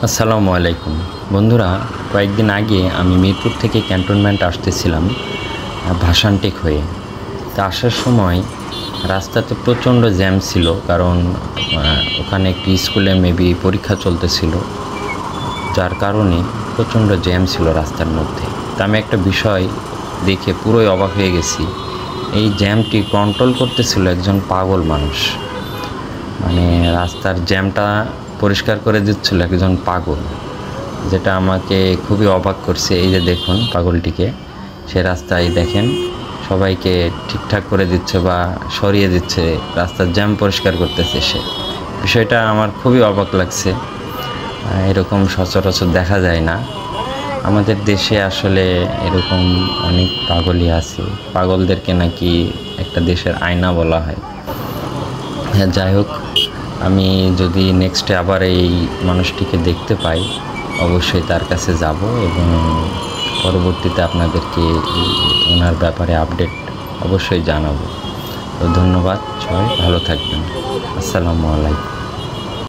আসসালামু আলাইকুম বন্ধুরা, কয়েকদিন আগে আমি মিরপুর থেকে ক্যান্টনমেন্ট আসতেছিলাম ভাসানটেক হয়ে। তা আসার সময় রাস্তাতে প্রচণ্ড জ্যাম ছিল, কারণ ওখানে একটি স্কুলে মেবি পরীক্ষা চলতেছিল, যার কারণে প্রচণ্ড জ্যাম ছিল রাস্তার মধ্যে। তা আমি একটা বিষয় দেখে পুরোই অবাক হয়ে গেছি। এই জ্যামটি কন্ট্রোল করতেছিল একজন পাগল মানুষ, মানে রাস্তার জ্যামটা পরিষ্কার করে দিচ্ছিল একজন পাগল, যেটা আমাকে খুবই অবাক করছে। এই যে দেখুন পাগলটিকে, সে রাস্তায় দেখেন সবাইকে ঠিকঠাক করে দিচ্ছে বা সরিয়ে দিচ্ছে, রাস্তার জ্যাম পরিষ্কার করতেছে সে। বিষয়টা আমার খুবই অবাক লাগছে, এরকম সচরাচর দেখা যায় না আমাদের দেশে। আসলে এরকম অনেক পাগলই আছে, পাগলদেরকে নাকি একটা দেশের আয়না বলা হয়। হ্যাঁ, যাই হোক, আমি যদি নেক্সটে আবার এই মানুষটিকে দেখতে পাই অবশ্যই তার কাছে যাব এবং পরবর্তীতে আপনাদেরকে ওনার ব্যাপারে আপডেট অবশ্যই জানাবো। তো ধন্যবাদ, সবাই ভালো থাকবেন। আসসালামু আলাইকুম।